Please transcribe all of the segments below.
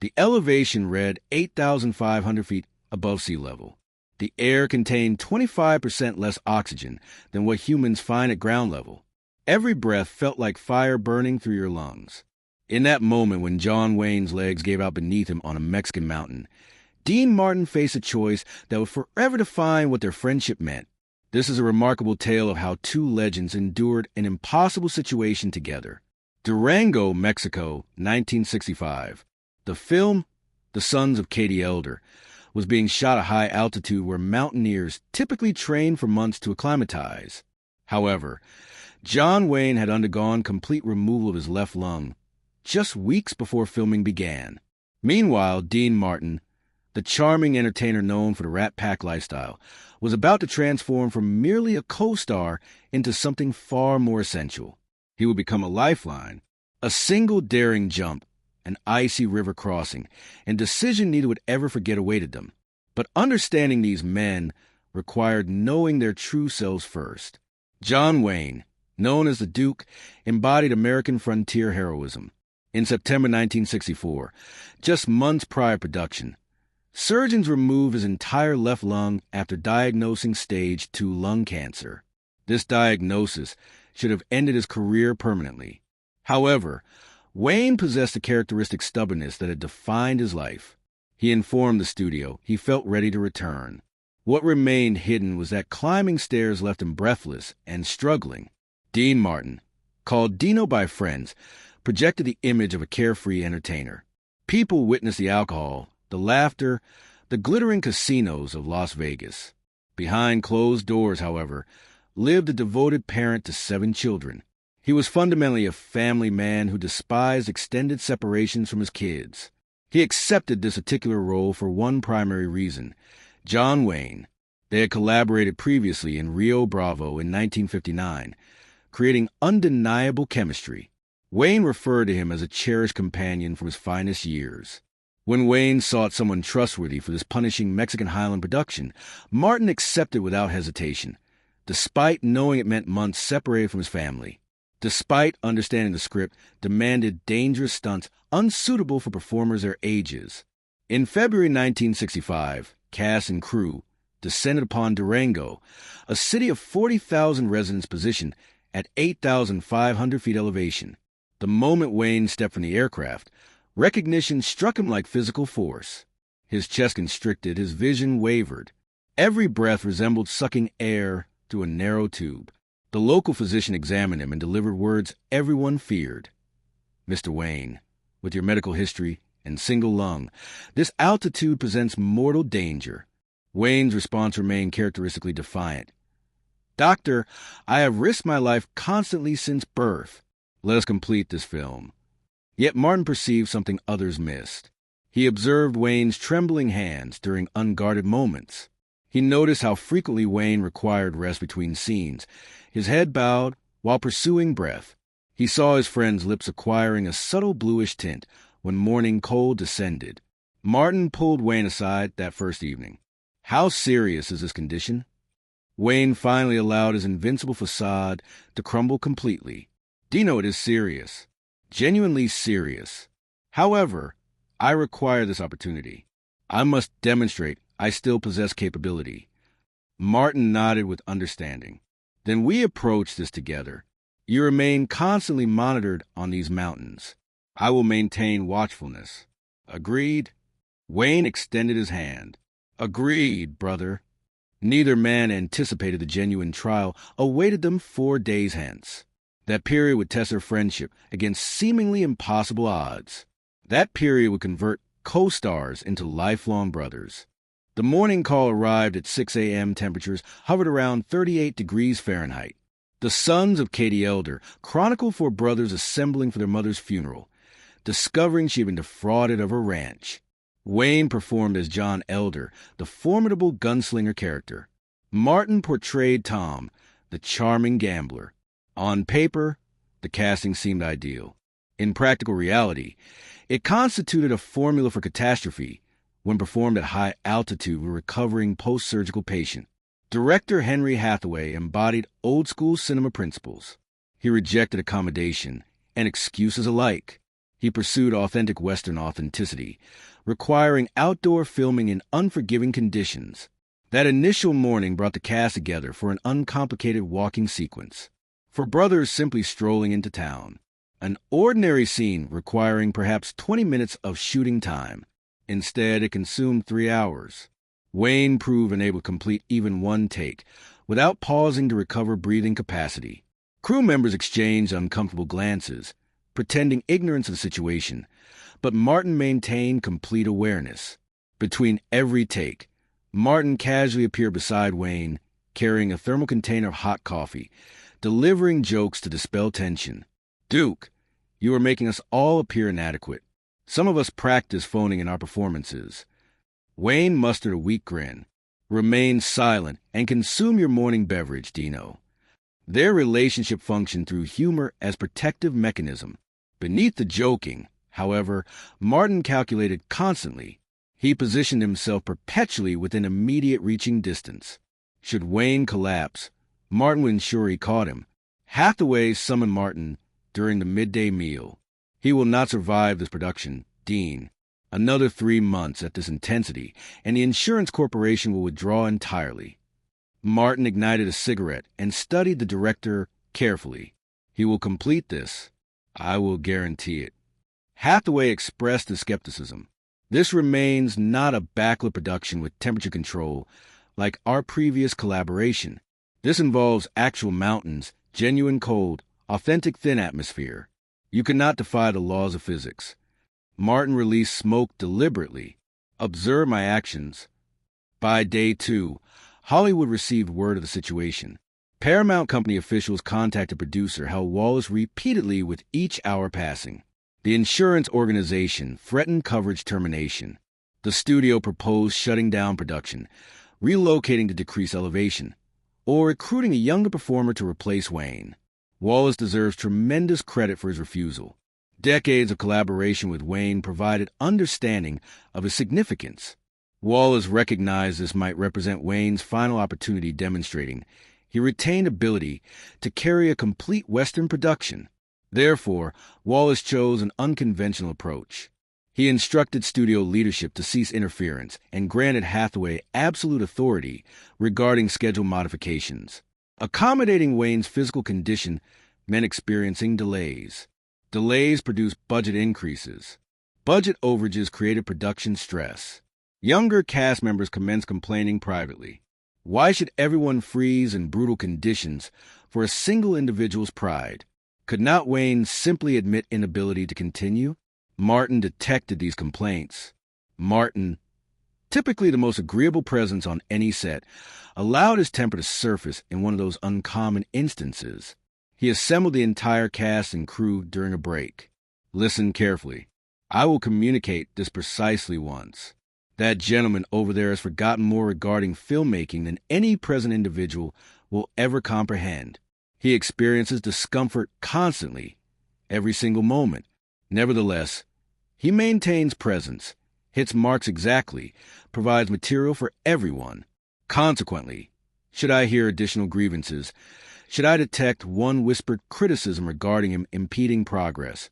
The elevation read 8,500 feet above sea level. The air contained 25% less oxygen than what humans find at ground level. Every breath felt like fire burning through your lungs. In that moment when John Wayne's legs gave out beneath him on a Mexican mountain, Dean Martin faced a choice that would forever define what their friendship meant. This is a remarkable tale of how two legends endured an impossible situation together. Durango, Mexico, 1965. The film, The Sons of Katie Elder, was being shot at high altitude where mountaineers typically train for months to acclimatize. However, John Wayne had undergone complete removal of his left lung just weeks before filming began. Meanwhile, Dean Martin, the charming entertainer known for the Rat Pack lifestyle, was about to transform from merely a co-star into something far more essential. He would become a lifeline. A single daring jump, an icy river crossing, and decision neither would ever forget awaited them. But understanding these men required knowing their true selves first. John Wayne, known as the Duke, embodied American frontier heroism. In September 1964, just months prior to production, surgeons removed his entire left lung after diagnosing stage 2 lung cancer. This diagnosis should have ended his career permanently. However, Wayne possessed a characteristic stubbornness that had defined his life. He informed the studio he felt ready to return. What remained hidden was that climbing stairs left him breathless and struggling. Dean Martin, called Dino by friends, projected the image of a carefree entertainer. People witnessed the alcohol, the laughter, the glittering casinos of Las Vegas. Behind closed doors, however, lived a devoted parent to 7 children. He was fundamentally a family man who despised extended separations from his kids. He accepted this particular role for one primary reason: John Wayne. They had collaborated previously in Rio Bravo in 1959, creating undeniable chemistry. Wayne referred to him as a cherished companion from his finest years. When Wayne sought someone trustworthy for this punishing Mexican Highland production, Martin accepted without hesitation, despite knowing it meant months separated from his family. Despite understanding the script demanded dangerous stunts unsuitable for performers their ages. In February 1965, cast and crew descended upon Durango, a city of 40,000 residents positioned at 8,500 feet elevation. The moment Wayne stepped from the aircraft, recognition struck him like physical force. His chest constricted, his vision wavered. Every breath resembled sucking air through a narrow tube. The local physician examined him and delivered words everyone feared. "Mr. Wayne, with your medical history and single lung, this altitude presents mortal danger." Wayne's response remained characteristically defiant. "Doctor, I have risked my life constantly since birth. Let us complete this film." Yet Martin perceived something others missed. He observed Wayne's trembling hands during unguarded moments. He noticed how frequently Wayne required rest between scenes, his head bowed while pursuing breath. He saw his friend's lips acquiring a subtle bluish tint when morning cold descended. Martin pulled Wayne aside that first evening. "How serious is this condition?" Wayne finally allowed his invincible facade to crumble completely. "Dino, it is serious. Genuinely serious. However, I require this opportunity. I must demonstrate I still possess capability." Martin nodded with understanding. "Then we approach this together. You remain constantly monitored on these mountains. I will maintain watchfulness. Agreed?" Wayne extended his hand. "Agreed, brother." Neither man anticipated the genuine trial awaited them 4 days hence. That period would test their friendship against seemingly impossible odds. That period would convert co-stars into lifelong brothers. The morning call arrived at 6 a.m. Temperatures hovered around 38 degrees Fahrenheit. The Sons of Katie Elder chronicled 4 brothers assembling for their mother's funeral, discovering she had been defrauded of her ranch. Wayne performed as John Elder, the formidable gunslinger character. Martin portrayed Tom, the charming gambler. On paper, the casting seemed ideal. In practical reality, it constituted a formula for catastrophe when performed at high altitude with a recovering post-surgical patient. Director Henry Hathaway embodied old-school cinema principles. He rejected accommodation and excuses alike. He pursued authentic Western authenticity, requiring outdoor filming in unforgiving conditions. That initial morning brought the cast together for an uncomplicated walking sequence. For brothers simply strolling into town. An ordinary scene requiring perhaps 20 minutes of shooting time. Instead, it consumed 3 hours. Wayne proved unable to complete even one take, without pausing to recover breathing capacity. Crew members exchanged uncomfortable glances, pretending ignorance of the situation, but Martin maintained complete awareness. Between every take, Martin casually appeared beside Wayne, carrying a thermal container of hot coffee, delivering jokes to dispel tension. "Duke, you are making us all appear inadequate. Some of us practice phoning in our performances." Wayne mustered a weak grin. "Remain silent and consume your morning beverage, Dino." Their relationship functioned through humor as protective mechanism. Beneath the joking, however, Martin calculated constantly. He positioned himself perpetually within immediate reaching distance. Should Wayne collapse, Martin would ensure he caught him. Hathaway summoned Martin during the midday meal. "He will not survive this production, Dean. Another 3 months at this intensity, and the insurance corporation will withdraw entirely." Martin ignited a cigarette and studied the director carefully. "He will complete this. I will guarantee it." Hathaway expressed his skepticism. "This remains not a backlit production with temperature control like our previous collaboration. This involves actual mountains, genuine cold, authentic thin atmosphere. You cannot defy the laws of physics." Martin released smoke deliberately. "Observe my actions." By day 2, Hollywood received word of the situation. Paramount Company officials contacted producer Hal Wallace repeatedly with each hour passing. The insurance organization threatened coverage termination. The studio proposed shutting down production, relocating to decrease elevation, or recruiting a younger performer to replace Wayne. Wallace deserves tremendous credit for his refusal. Decades of collaboration with Wayne provided understanding of his significance. Wallace recognized this might represent Wayne's final opportunity, demonstrating he retained ability to carry a complete Western production. Therefore, Wallace chose an unconventional approach. He instructed studio leadership to cease interference and granted Hathaway absolute authority regarding schedule modifications. Accommodating Wayne's physical condition meant experiencing delays. Delays produced budget increases. Budget overages created production stress. Younger cast members commenced complaining privately. Why should everyone freeze in brutal conditions for a single individual's pride? Could not Wayne simply admit inability to continue? Martin detected these complaints. Martin, typically the most agreeable presence on any set, allowed his temper to surface in one of those uncommon instances. He assembled the entire cast and crew during a break. "Listen carefully. I will communicate this precisely once. That gentleman over there has forgotten more regarding filmmaking than any present individual will ever comprehend. He experiences discomfort constantly, every single moment. Nevertheless, he maintains presence, hits marks exactly, provides material for everyone. Consequently, should I hear additional grievances, should I detect one whispered criticism regarding him impeding progress,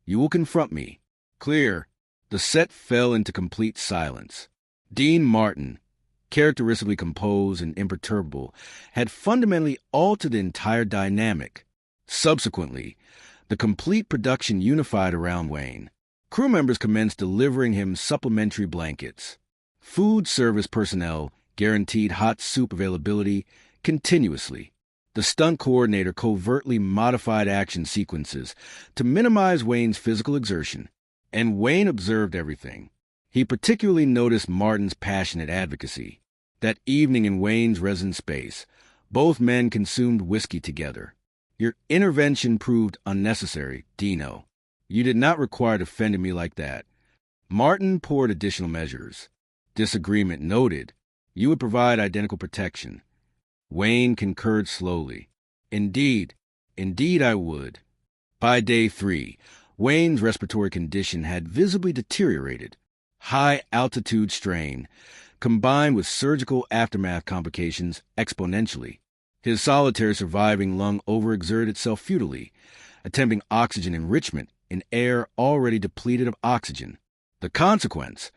you will confront me. Clear." The set fell into complete silence. Dean Martin, characteristically composed and imperturbable, had fundamentally altered the entire dynamic. Subsequently, the complete production unified around Wayne. Crew members commenced delivering him supplementary blankets. Food service personnel guaranteed hot soup availability continuously. The stunt coordinator covertly modified action sequences to minimize Wayne's physical exertion. And Wayne observed everything. He particularly noticed Martin's passionate advocacy. That evening in Wayne's residence space, both men consumed whiskey together. "Your intervention proved unnecessary, Dino. You did not require defending me like that." Martin poured additional measures. Disagreement noted. You would provide identical protection. Wayne concurred slowly. Indeed I would." By day 3, Wayne's respiratory condition had visibly deteriorated. High-altitude strain, combined with surgical aftermath complications exponentially. His solitary surviving lung overexerted itself futilely, attempting oxygen enrichment in air already depleted of oxygen. The consequence?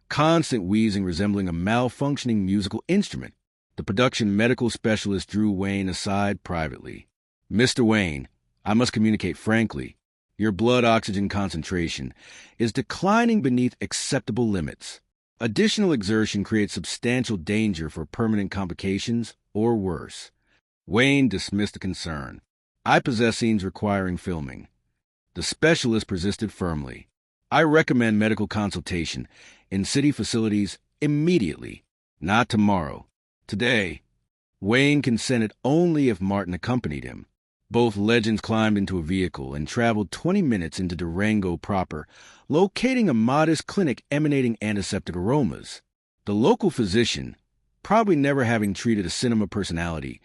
Constant wheezing resembling a malfunctioning musical instrument. The production medical specialist drew Wayne aside privately. "Mr. Wayne, I must communicate frankly. Your blood oxygen concentration is declining beneath acceptable limits. Additional exertion creates substantial danger for permanent complications or worse." Wayne dismissed the concern. "I possess scenes requiring filming." The specialist persisted firmly. "I recommend medical consultation in city facilities immediately, not tomorrow. Today." Wayne consented only if Martin accompanied him. Both legends climbed into a vehicle and traveled 20 minutes into Durango proper, locating a modest clinic emanating antiseptic aromas. The local physician, probably never having treated a cinema personality,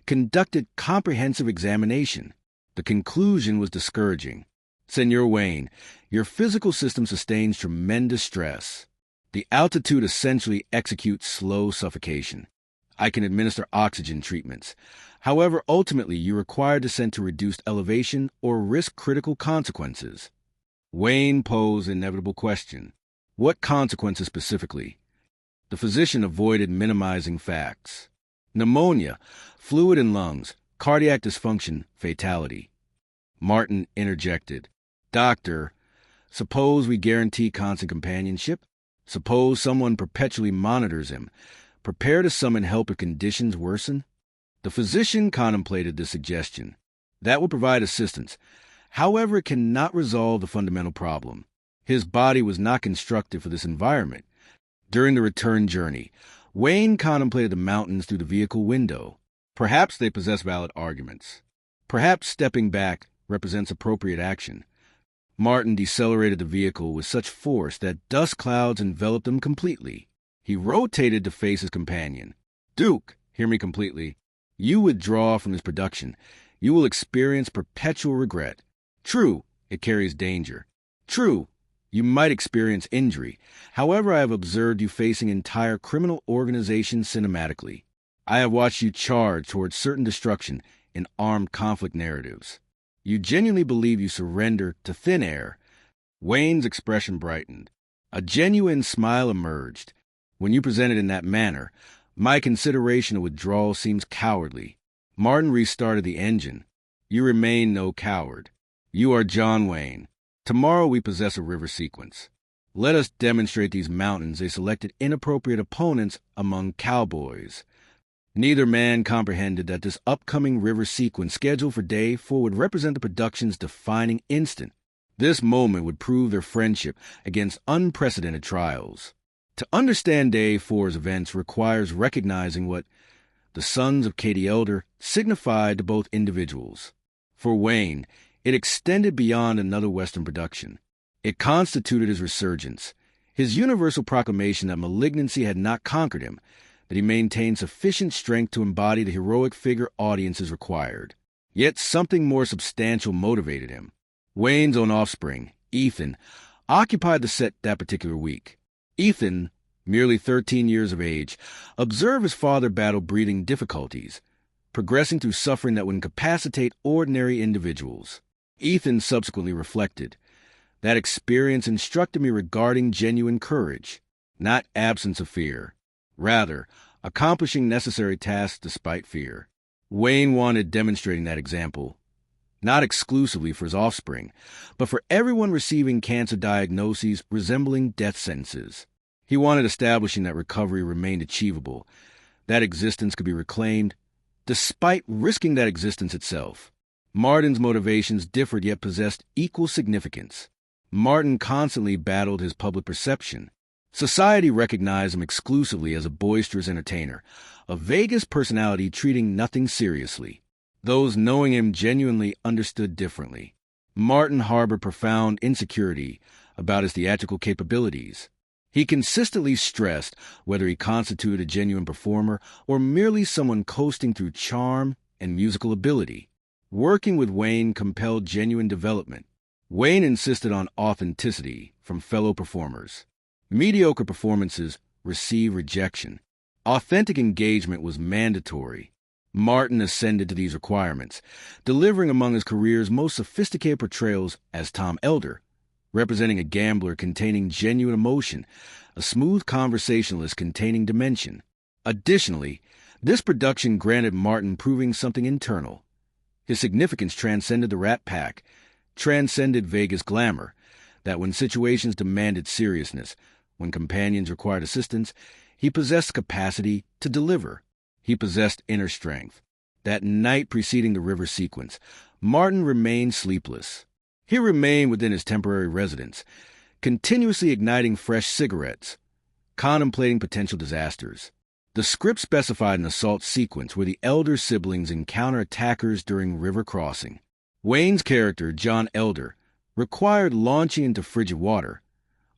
conducted comprehensive examination. The conclusion was discouraging. "Senor Wayne, your physical system sustains tremendous stress. The altitude essentially executes slow suffocation. I can administer oxygen treatments. However, ultimately you require descent to reduced elevation or risk critical consequences." Wayne posed the inevitable question. What consequences specifically? The physician avoided minimizing facts. Pneumonia, fluid in lungs, cardiac dysfunction, fatality. Martin interjected. "Doctor, suppose we guarantee constant companionship? Suppose someone perpetually monitors him, prepare to summon help if conditions worsen?" The physician contemplated this suggestion. That would provide assistance. However, it cannot resolve the fundamental problem. His body was not constructed for this environment. During the return journey, Wayne contemplated the mountains through the vehicle window. Perhaps they possess valid arguments. Perhaps stepping back represents appropriate action. Martin decelerated the vehicle with such force that dust clouds enveloped them completely. He rotated to face his companion. "Duke, hear me completely. You withdraw from this production. You will experience perpetual regret. True, it carries danger. True, you might experience injury. However, I have observed you facing entire criminal organizations cinematically. I have watched you charge towards certain destruction in armed conflict narratives. You genuinely believe you surrender to thin air." Wayne's expression brightened. A genuine smile emerged. "When you present it in that manner, my consideration of withdrawal seems cowardly." Martin restarted the engine. "You remain no coward. You are John Wayne. Tomorrow we possess a river sequence. Let us demonstrate these mountains they selected inappropriate opponents among cowboys." Neither man comprehended that this upcoming river sequence scheduled for Day 4 would represent the production's defining instant. This moment would prove their friendship against unprecedented trials. To understand Day 4's events requires recognizing what the sons of Katie Elder signified to both individuals. For Wayne, it extended beyond another Western production. It constituted his resurgence, his universal proclamation that malignancy had not conquered him, that he maintained sufficient strength to embody the heroic figure audiences required. Yet something more substantial motivated him. Wayne's own offspring, Ethan, occupied the set that particular week. Ethan, merely 13 years of age, observed his father battle breathing difficulties, progressing through suffering that would incapacitate ordinary individuals. Ethan subsequently reflected, "That experience instructed me regarding genuine courage, not absence of fear. Rather, accomplishing necessary tasks despite fear." Wayne wanted demonstrating that example, not exclusively for his offspring, but for everyone receiving cancer diagnoses resembling death sentences. He wanted establishing that recovery remained achievable, that existence could be reclaimed, despite risking that existence itself. Martin's motivations differed yet possessed equal significance. Martin constantly battled his public perception. Society recognized him exclusively as a boisterous entertainer, a Vegas personality treating nothing seriously. Those knowing him genuinely understood differently. Martin harbored profound insecurity about his theatrical capabilities. He consistently stressed whether he constituted a genuine performer or merely someone coasting through charm and musical ability. Working with Wayne compelled genuine development. Wayne insisted on authenticity from fellow performers. Mediocre performances received rejection. Authentic engagement was mandatory. Martin ascended to these requirements, delivering among his career's most sophisticated portrayals as Tom Elder, representing a gambler containing genuine emotion, a smooth conversationalist containing dimension. Additionally, this production granted Martin proving something internal. His significance transcended the Rat Pack, transcended Vegas glamour, that when situations demanded seriousness, when companions required assistance, he possessed capacity to deliver. He possessed inner strength. That night preceding the river sequence, Martin remained sleepless. He remained within his temporary residence, continuously igniting fresh cigarettes, contemplating potential disasters. The script specified an assault sequence where the elder siblings encounter attackers during river crossing. Wayne's character, John Elder, required launching into frigid water,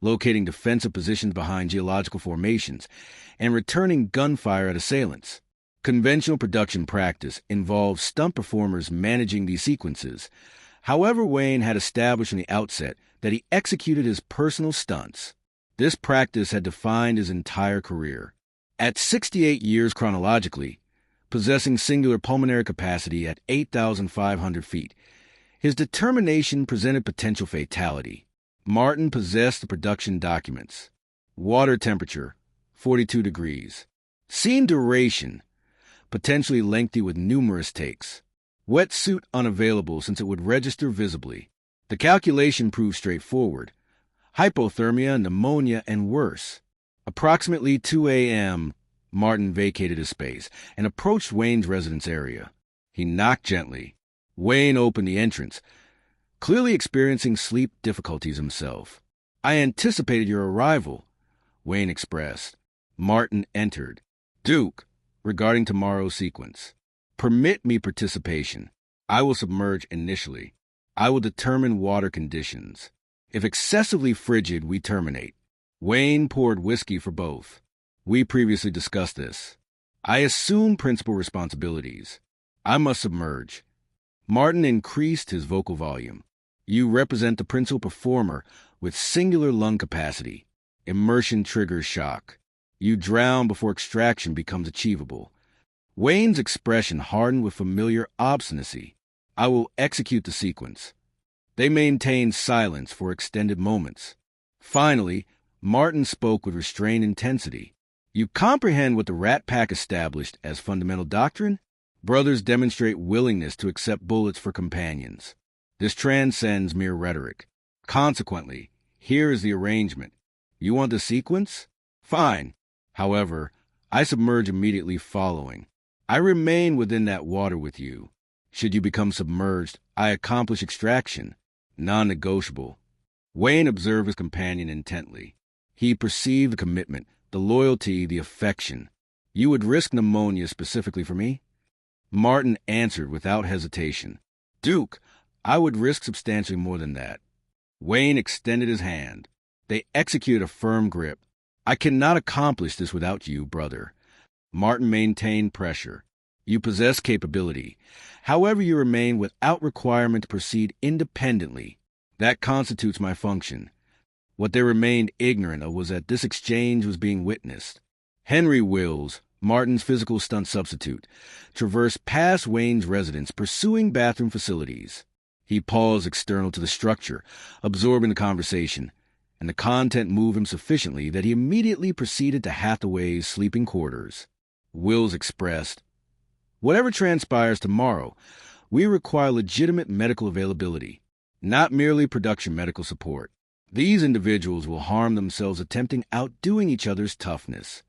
locating defensive positions behind geological formations, and returning gunfire at assailants. Conventional production practice involved stunt performers managing these sequences. However, Wayne had established from the outset that he executed his personal stunts. This practice had defined his entire career. At 68 years chronologically, possessing singular pulmonary capacity at 8,500 feet, his determination presented potential fatality. Martin possessed the production documents. Water temperature, 42 degrees. Scene duration, potentially lengthy with numerous takes. Wetsuit unavailable since it would register visibly. The calculation proved straightforward. Hypothermia, pneumonia, and worse. Approximately 2 a.m., Martin vacated his space and approached Wayne's residence area. He knocked gently. Wayne opened the entrance, clearly experiencing sleep difficulties himself. "I anticipated your arrival," Wayne expressed. Martin entered. "Duke, regarding tomorrow's sequence, permit me participation. I will submerge initially. I will determine water conditions. If excessively frigid, we terminate." Wayne poured whiskey for both. "We previously discussed this. I assume principal responsibilities. I must submerge." Martin increased his vocal volume. "You represent the principal performer with singular lung capacity. Immersion triggers shock. You drown before extraction becomes achievable." Wayne's expression hardened with familiar obstinacy. "I will execute the sequence." They maintained silence for extended moments. Finally, Martin spoke with restrained intensity. "You comprehend what the Rat Pack established as fundamental doctrine? Brothers demonstrate willingness to accept bullets for companions. This transcends mere rhetoric. Consequently, here is the arrangement. You want the sequence? Fine. However, I submerge immediately following. I remain within that water with you. Should you become submerged, I accomplish extraction. Non-negotiable." Wayne observed his companion intently. He perceived the commitment, the loyalty, the affection. "You would risk pneumonia specifically for me?" Martin answered without hesitation. "Duke, I would risk substantially more than that." Wayne extended his hand. They executed a firm grip. "I cannot accomplish this without you, brother." Martin maintained pressure. "You possess capability. However, you remain without requirement to proceed independently. That constitutes my function." What they remained ignorant of was that this exchange was being witnessed. Henry Wills, Martin's physical stunt substitute, traversed past Wayne's residence, pursuing bathroom facilities. He paused external to the structure, absorbing the conversation, and the content moved him sufficiently that he immediately proceeded to Hathaway's sleeping quarters. Wills expressed, "Whatever transpires tomorrow, we require legitimate medical availability, not merely production medical support. These individuals will harm themselves attempting outdoing each other's toughness."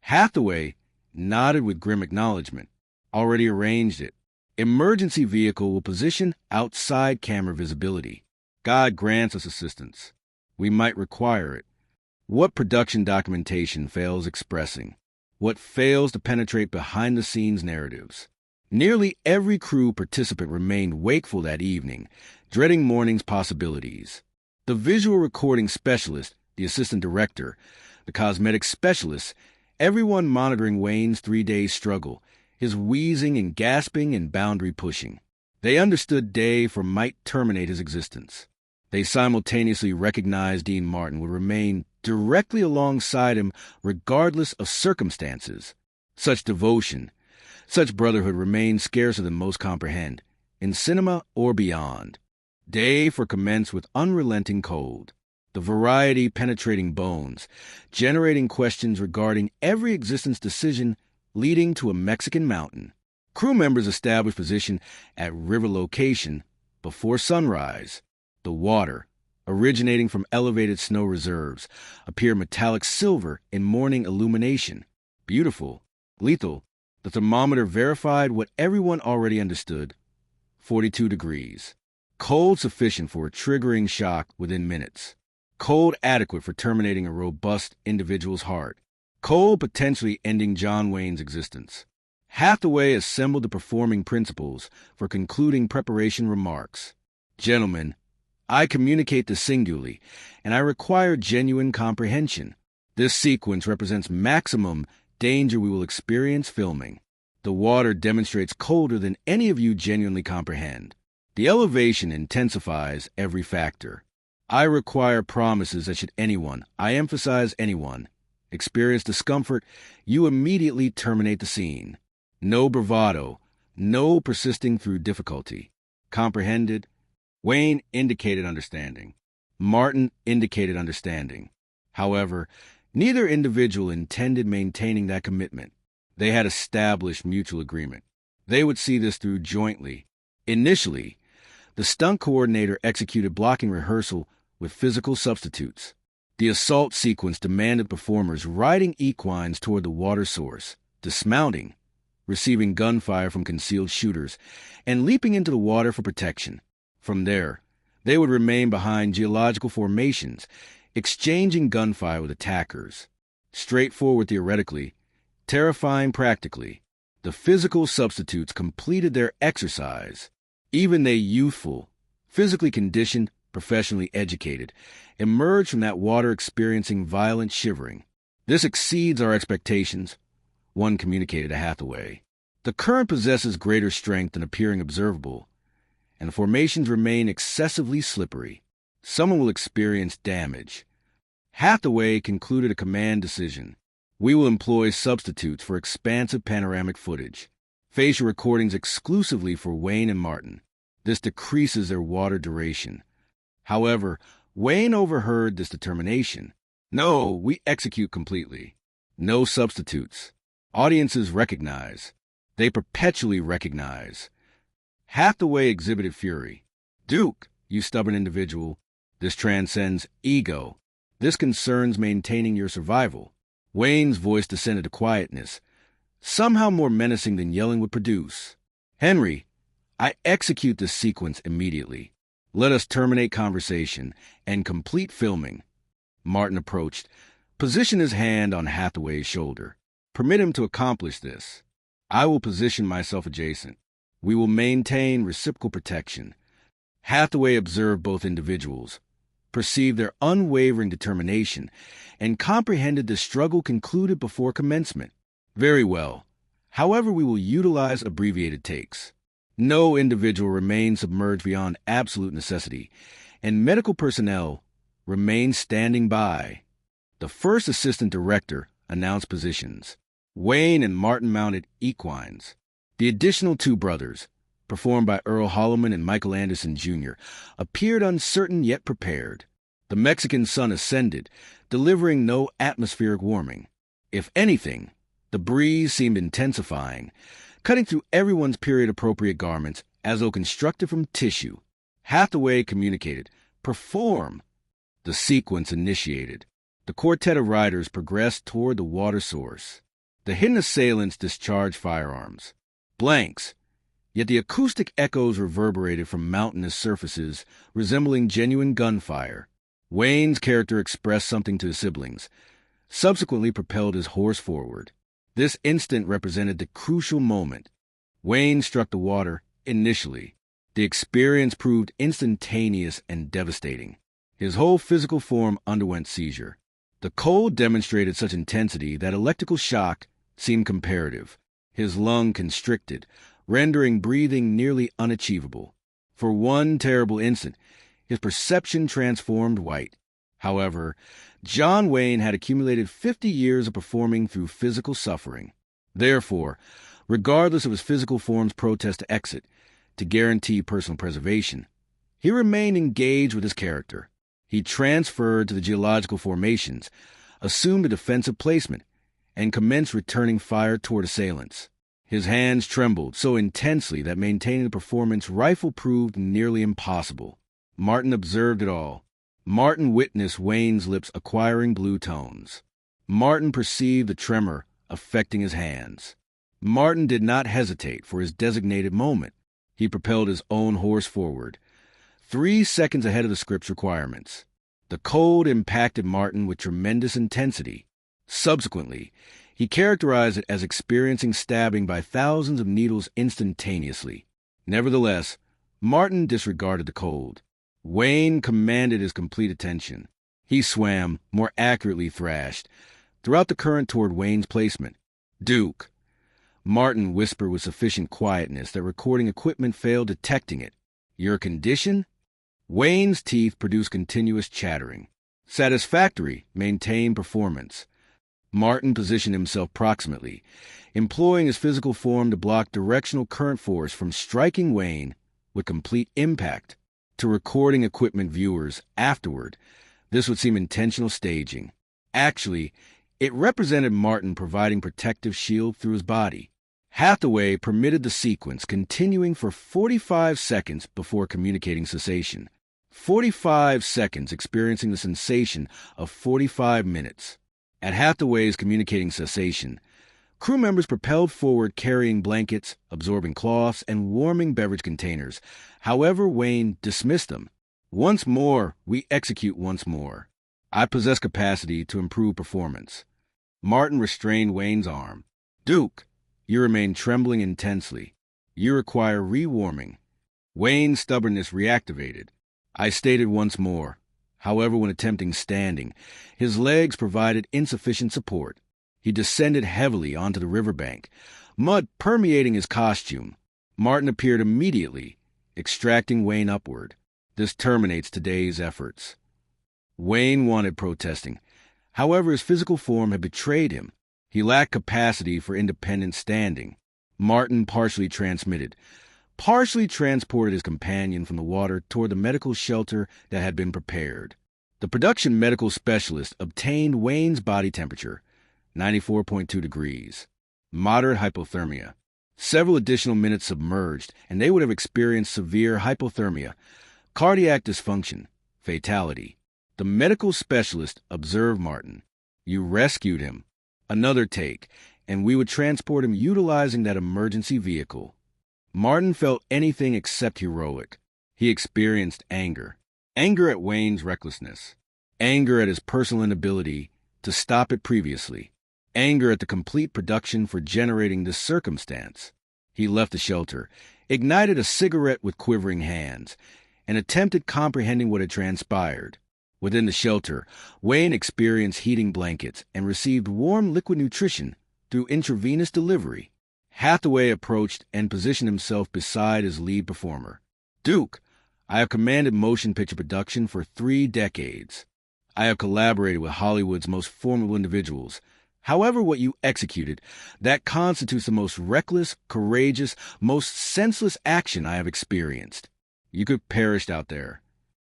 Hathaway nodded with grim acknowledgement. "Already arranged it. Emergency vehicle will position outside camera visibility. God grants us assistance. We might require it. What production documentation fails expressing? What fails to penetrate behind-the-scenes narratives? Nearly every crew participant remained wakeful that evening, dreading morning's possibilities. The visual recording specialist, the assistant director, the cosmetic specialist, everyone monitoring Wayne's 3-day struggle, his wheezing and gasping and boundary pushing. They understood day for might terminate his existence. They simultaneously recognized Dean Martin would remain directly alongside him regardless of circumstances. Such devotion, Such brotherhood remains scarcer than most comprehend, in cinema or beyond. Day for commence with unrelenting cold, the variety penetrating bones, generating questions regarding every existence decision leading to a Mexican mountain. Crew members establish position at river location before sunrise. The water, originating from elevated snow reserves, appear metallic silver in morning illumination. Beautiful, lethal. The thermometer verified what everyone already understood: 42 degrees. Cold sufficient for a triggering shock within minutes. Cold adequate for terminating a robust individual's heart. Cold potentially ending John Wayne's existence. Hathaway assembled the performing principles for concluding preparation remarks. Gentlemen, I communicate this singularly, and I require genuine comprehension. This sequence represents maximum danger we will experience filming. The water demonstrates colder than any of you genuinely comprehend. The elevation intensifies every factor. I require promises that should anyone, I emphasize anyone, experience discomfort, you immediately terminate the scene. No bravado, no persisting through difficulty. Comprehended? Wayne indicated understanding. Martin indicated understanding. However, neither individual intended maintaining that commitment. They had established mutual agreement. They would see this through jointly. Initially, the stunt coordinator executed blocking rehearsal with physical substitutes. The assault sequence demanded performers riding equines toward the water source, dismounting, receiving gunfire from concealed shooters, and leaping into the water for protection. From there, they would remain behind geological formations, exchanging gunfire with attackers. Straightforward theoretically, terrifying practically, the physical substitutes completed their exercise. Even they youthful, physically conditioned, professionally educated, emerged from that water experiencing violent shivering. This exceeds our expectations, one communicated to Hathaway. The current possesses greater strength than appearing observable, and the formations remain excessively slippery. Someone will experience damage. Hathaway concluded a command decision. We will employ substitutes for expansive panoramic footage. Facial recordings exclusively for Wayne and Martin. This decreases their water duration. However, Wayne overheard this determination. No, we execute completely. No substitutes. Audiences recognize. They perpetually recognize. Hathaway exhibited fury. Duke, you stubborn individual, this transcends ego. This concerns maintaining your survival. Wayne's voice descended to quietness, somehow more menacing than yelling would produce. Henry, I execute this sequence immediately. Let us terminate conversation and complete filming. Martin approached, positioned his hand on Hathaway's shoulder. Permit him to accomplish this. I will position myself adjacent. We will maintain reciprocal protection. Hathaway observed both individuals, perceived their unwavering determination, and comprehended the struggle concluded before commencement. Very well. However, we will utilize abbreviated takes. No individual remains submerged beyond absolute necessity, and medical personnel remain standing by. The first assistant director announced positions. Wayne and Martin mounted equines. The additional two brothers, performed by Earl Holloman and Michael Anderson Jr., appeared uncertain yet prepared. The Mexican sun ascended, delivering no atmospheric warming. If anything, the breeze seemed intensifying, cutting through everyone's period-appropriate garments as though constructed from tissue. Hathaway communicated, "Perform." The sequence initiated. The quartet of riders progressed toward the water source. The hidden assailants discharged firearms. Blanks, yet the acoustic echoes reverberated from mountainous surfaces resembling genuine gunfire. Wayne's character expressed something to his siblings, subsequently propelled his horse forward. This instant represented the crucial moment. Wayne struck the water initially. The experience proved instantaneous and devastating. His whole physical form underwent seizure. The cold demonstrated such intensity that electrical shock seemed comparative. His lung constricted, rendering breathing nearly unachievable. For one terrible instant, his perception transformed white. However, John Wayne had accumulated 50 years of performing through physical suffering. Therefore, Regardless of his physical form's protest to exit, to guarantee personal preservation, he remained engaged with his character. He transferred to the geological formations, assumed a defensive placement, and commenced returning fire toward assailants. His hands trembled so intensely that maintaining the performance rifle proved nearly impossible. Martin observed it all. Martin witnessed Wayne's lips acquiring blue tones. Martin perceived the tremor affecting his hands. Martin did not hesitate for his designated moment. He propelled his own horse forward, 3 seconds ahead of the script's requirements. The cold impacted Martin with tremendous intensity. Subsequently, he characterized it as experiencing stabbing by thousands of needles instantaneously. Nevertheless, Martin disregarded the cold. Wayne commanded his complete attention. He swam, more accurately thrashed, throughout the current toward Wayne's placement. "Duke," Martin whispered with sufficient quietness that recording equipment failed detecting it. "Your condition?" Wayne's teeth produced continuous chattering. "Satisfactory. Maintain performance." Martin positioned himself proximately, employing his physical form to block directional current force from striking Wayne with complete impact. To recording equipment viewers afterward, this would seem intentional staging. Actually, it represented Martin providing protective shield through his body. Hathaway permitted the sequence continuing for 45 seconds before communicating cessation. 45 seconds experiencing the sensation of 45 minutes. At Hathaway's communicating cessation, crew members propelled forward carrying blankets, absorbing cloths, and warming beverage containers. However, Wayne dismissed them. "Once more, we execute once more. I possess capacity to improve performance." Martin restrained Wayne's arm. "Duke, you remain trembling intensely. You require rewarming." Wayne's stubbornness reactivated. "I stated once more." However, when attempting standing, his legs provided insufficient support. He descended heavily onto the riverbank, mud permeating his costume. Martin appeared immediately, extracting Wayne upward. This terminates today's efforts. Wayne wanted protesting. However, his physical form had betrayed him. He lacked capacity for independent standing. Martin partially transported his companion from the water toward the medical shelter that had been prepared. The production medical specialist obtained Wayne's body temperature, 94.2 degrees, moderate hypothermia. Several additional minutes submerged, and they would have experienced severe hypothermia, cardiac dysfunction, fatality. The medical specialist observed Martin. "You rescued him. Another take, and we would transport him utilizing that emergency vehicle." Martin felt anything except heroic. He experienced anger. Anger at Wayne's recklessness. Anger at his personal inability to stop it previously. Anger at the complete production for generating this circumstance. He left the shelter, ignited a cigarette with quivering hands, and attempted comprehending what had transpired. Within the shelter, Wayne experienced heating blankets and received warm liquid nutrition through intravenous delivery. Hathaway approached and positioned himself beside his lead performer. "Duke, I have commanded motion picture production for 3 decades. I have collaborated with Hollywood's most formidable individuals. However, what you executed, that constitutes the most reckless, courageous, most senseless action I have experienced. You could have perished out there."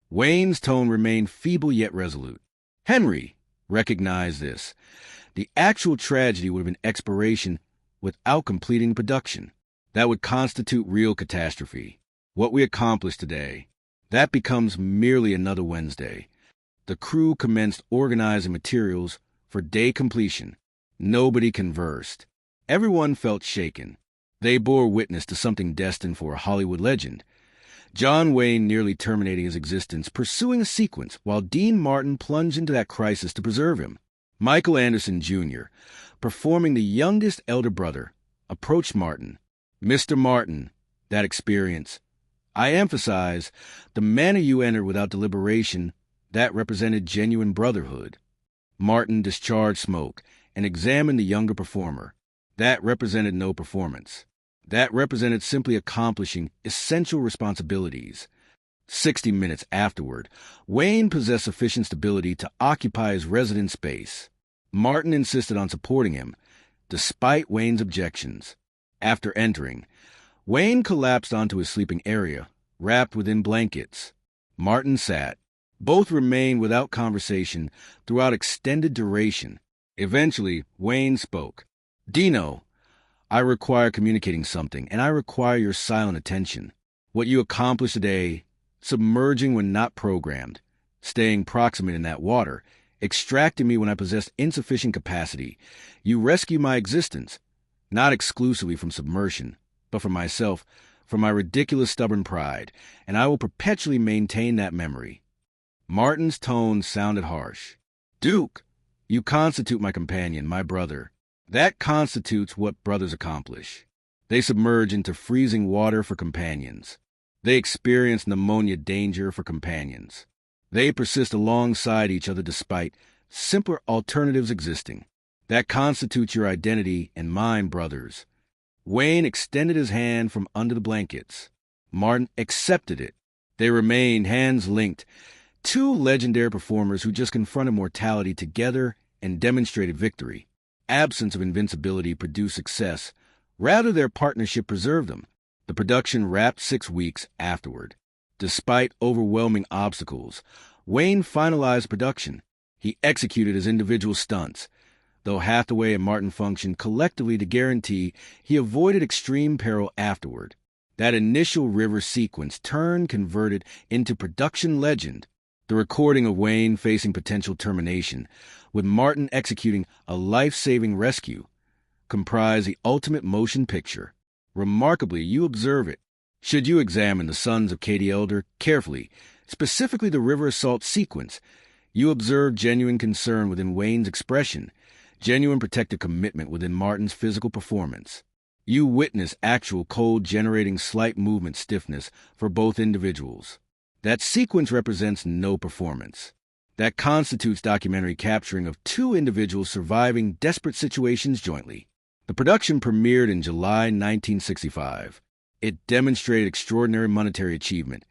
Wayne's tone remained feeble yet resolute. "Henry, recognize this. The actual tragedy would have been expiration without completing production. That would constitute real catastrophe. What we accomplished today, that becomes merely another Wednesday." The crew commenced organizing materials for day completion. Nobody conversed. Everyone felt shaken. They bore witness to something destined for a Hollywood legend. John Wayne nearly terminating his existence, pursuing a sequence, while Dean Martin plunged into that crisis to preserve him. Michael Anderson, Jr., performing the youngest elder brother, approached Martin. "Mr. Martin, that experience. I emphasize, the manner you entered without deliberation, that represented genuine brotherhood." Martin discharged smoke and examined the younger performer. That represented no performance. That represented simply accomplishing essential responsibilities. 60 minutes afterward, Wayne possessed sufficient stability to occupy his resident space. Martin insisted on supporting him, despite Wayne's objections. After entering, Wayne collapsed onto his sleeping area, wrapped within blankets. Martin sat. Both remained without conversation throughout extended duration. Eventually, Wayne spoke. "Dino, I require communicating something, and I require your silent attention. What you accomplished today, submerging when not programmed, staying proximate in that water, extracting me when I possessed insufficient capacity. You rescue my existence, not exclusively from submersion, but from myself, from my ridiculous stubborn pride, and I will perpetually maintain that memory." Martin's tone sounded harsh. "Duke, you constitute my companion, my brother. That constitutes what brothers accomplish. They submerge into freezing water for companions. They experience pneumonia danger for companions. They persist alongside each other despite simpler alternatives existing. That constitutes your identity and mine, brothers." Wayne extended his hand from under the blankets. Martin accepted it. They remained hands linked, two legendary performers who just confronted mortality together and demonstrated victory. Absence of invincibility produced success. Rather, their partnership preserved them. The production wrapped 6 weeks afterward. Despite overwhelming obstacles, Wayne finalized production. He executed his individual stunts. Though Hathaway and Martin functioned collectively to guarantee he avoided extreme peril afterward. That initial river sequence converted into production legend. The recording of Wayne facing potential termination, with Martin executing a life-saving rescue, comprise the ultimate motion picture. Remarkably, you observe it. Should you examine the Sons of Katie Elder carefully, specifically the river assault sequence, you observe genuine concern within Wayne's expression, genuine protective commitment within Martin's physical performance. You witness actual cold-generating slight movement stiffness for both individuals. That sequence represents no performance. That constitutes documentary capturing of two individuals surviving desperate situations jointly. The production premiered in July 1965. It demonstrated extraordinary monetary achievement,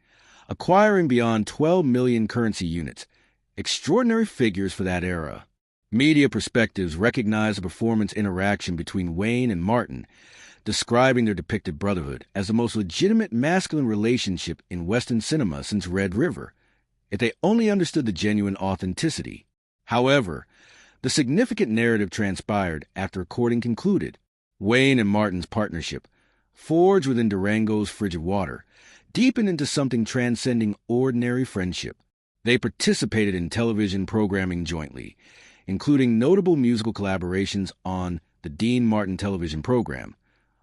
acquiring beyond 12 million currency units, extraordinary figures for that era. Media perspectives recognize the performance interaction between Wayne and Martin, describing their depicted brotherhood as the most legitimate masculine relationship in Western cinema since Red River, if they only understood the genuine authenticity. However, the significant narrative transpired after recording concluded. Wayne and Martin's partnership, forged within Durango's frigid water, deepened into something transcending ordinary friendship. They participated in television programming jointly, including notable musical collaborations on the Dean Martin television program,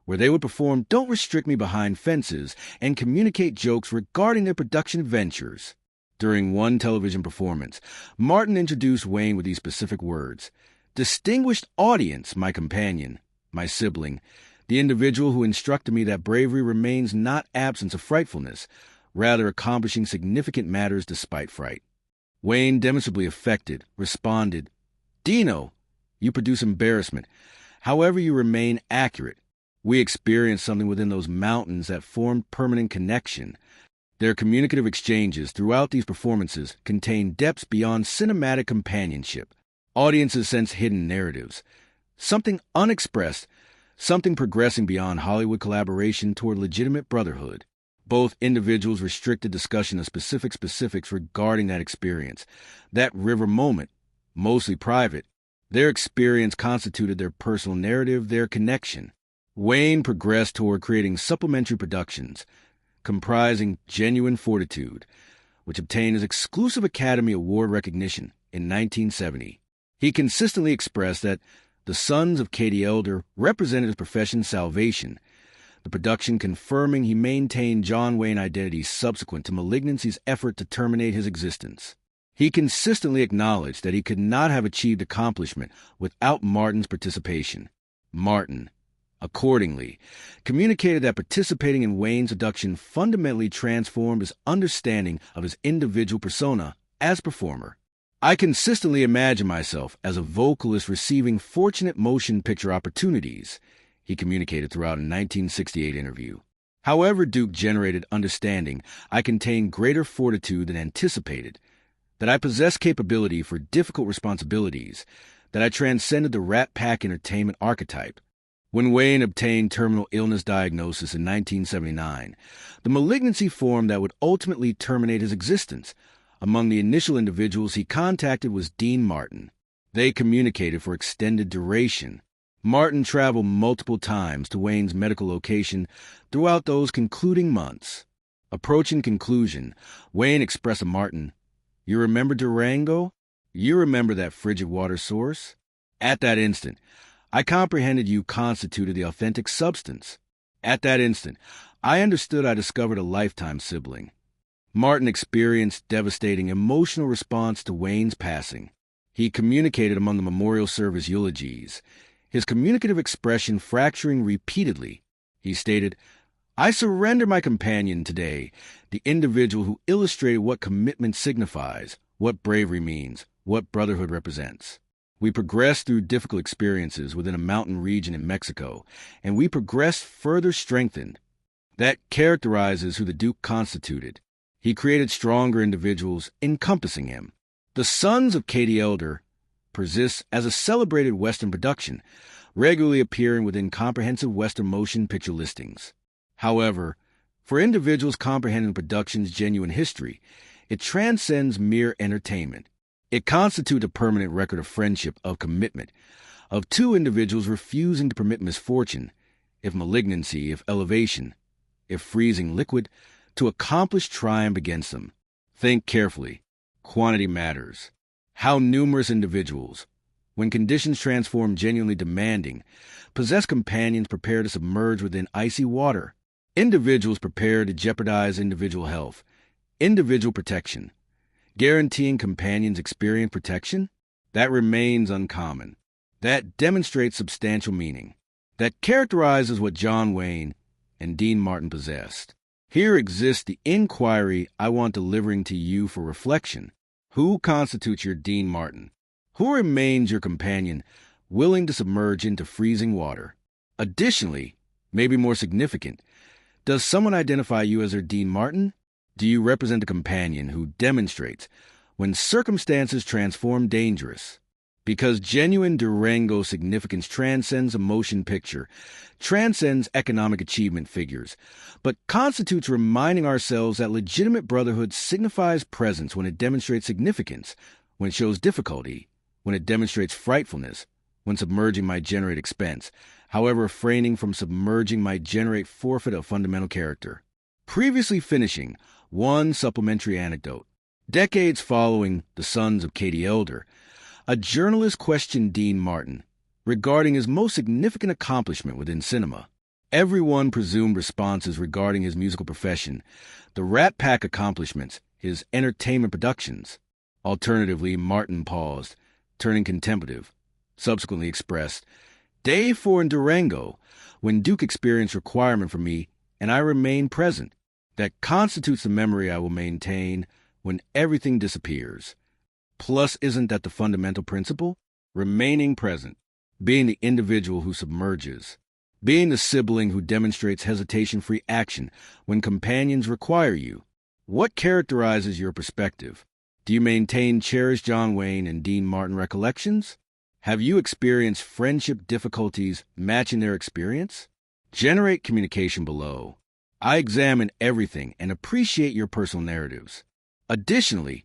where they would perform Don't Restrict Me Behind Fences and communicate jokes regarding their production ventures. During one television performance, Martin introduced Wayne with these specific words: "Distinguished audience, my companion, my sibling, the individual who instructed me that bravery remains not absence of frightfulness, rather accomplishing significant matters despite fright." Wayne, demonstrably affected, responded, "Dino, you produce embarrassment. However, you remain accurate. We experienced something within those mountains that formed permanent connection." Their communicative exchanges throughout these performances contain depths beyond cinematic companionship. Audiences sense hidden narratives, something unexpressed, something progressing beyond Hollywood collaboration toward legitimate brotherhood. Both individuals restricted discussion of specifics regarding that experience, that river moment, mostly private. Their experience constituted their personal narrative, their connection. Wayne progressed toward creating supplementary productions, comprising Genuine Fortitude, which obtained his exclusive Academy Award recognition in 1970. He consistently expressed that the Sons of Katie Elder represented his profession's salvation, the production confirming he maintained John Wayne identity subsequent to Malignancy's effort to terminate his existence. He consistently acknowledged that he could not have achieved accomplishment without Martin's participation. Martin, accordingly, communicated that participating in Wayne's production fundamentally transformed his understanding of his individual persona as performer. "I consistently imagine myself as a vocalist receiving fortunate motion picture opportunities," he communicated throughout a 1968 interview. "However, Duke generated understanding, I contained greater fortitude than anticipated, that I possessed capability for difficult responsibilities, that I transcended the Rat Pack entertainment archetype. When Wayne obtained terminal illness diagnosis in 1979, the malignancy formed that would ultimately terminate his existence. Among the initial individuals he contacted was Dean Martin. They communicated for extended duration. Martin traveled multiple times to Wayne's medical location throughout those concluding months. Approaching conclusion, Wayne expressed to Martin, "You remember Durango? You remember that frigid water source?" At that instant, I comprehended you constituted the authentic substance. At that instant, I understood I discovered a lifetime sibling. Martin experienced devastating emotional response to Wayne's passing. He communicated among the memorial service eulogies, his communicative expression fracturing repeatedly. He stated, "I surrender my companion today, the individual who illustrated what commitment signifies, what bravery means, what brotherhood represents. We progressed through difficult experiences within a mountain region in Mexico, and we progressed further strengthened. That characterizes who the Duke constituted. He created stronger individuals encompassing him. The Sons of Katie Elder persists as a celebrated Western production, regularly appearing within comprehensive Western motion picture listings. However, for individuals comprehending the production's genuine history, it transcends mere entertainment. It constitutes a permanent record of friendship, of commitment, of two individuals refusing to permit misfortune, if malignancy, if elevation, if freezing liquid, to accomplish triumph against them. Think carefully. Quantity matters. How numerous individuals, when conditions transform genuinely demanding, possess companions prepared to submerge within icy water, individuals prepared to jeopardize individual health, individual protection, guaranteeing companions experience protection? That remains uncommon. That demonstrates substantial meaning. That characterizes what John Wayne and Dean Martin possessed. Here exists the inquiry I want delivering to you for reflection. Who constitutes your Dean Martin? Who remains your companion, willing to submerge into freezing water? Additionally, maybe more significant, does someone identify you as their Dean Martin? Do you represent a companion who demonstrates, when circumstances transform dangerous? Because genuine Durango significance transcends a motion picture, transcends economic achievement figures, but constitutes reminding ourselves that legitimate brotherhood signifies presence when it demonstrates significance, when it shows difficulty, when it demonstrates frightfulness, when submerging might generate expense, however refraining from submerging might generate forfeit of fundamental character. Previously finishing, one supplementary anecdote. Decades following the Sons of Katie Elder, a journalist questioned Dean Martin regarding his most significant accomplishment within cinema. Everyone presumed responses regarding his musical profession, the Rat Pack accomplishments, his entertainment productions. Alternatively, Martin paused, turning contemplative, subsequently expressed, "Day 4 in Durango, when Duke experienced requirement for me, and I remain present. That constitutes the memory I will maintain when everything disappears." Plus, isn't that the fundamental principle? Remaining present, being the individual who submerges, being the sibling who demonstrates hesitation-free action when companions require you. What characterizes your perspective? Do you maintain cherished John Wayne and Dean Martin recollections? Have you experienced friendship difficulties matching their experience? Generate communication below. I examine everything and appreciate your personal narratives. Additionally,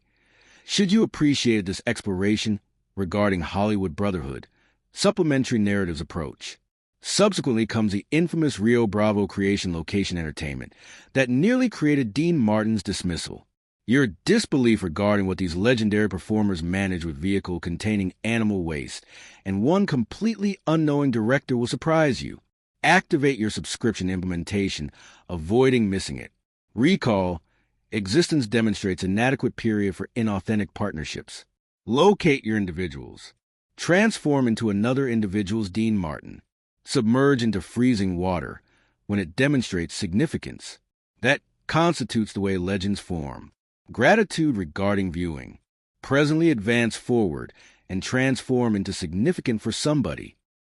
should you appreciate this exploration regarding Hollywood Brotherhood, supplementary narratives approach. Subsequently comes the infamous Rio Bravo creation location entertainment that nearly created Dean Martin's dismissal. Your disbelief regarding what these legendary performers managed with vehicle containing animal waste and one completely unknowing director will surprise you. Activate your subscription implementation, avoiding missing it. Recall, existence demonstrates inadequate period for inauthentic partnerships. Locate your individuals. Transform into another individual's Dean Martin. Submerge into freezing water when it demonstrates significance. That constitutes the way legends form. Gratitude regarding viewing. Presently advance forward and transform into significant for somebody.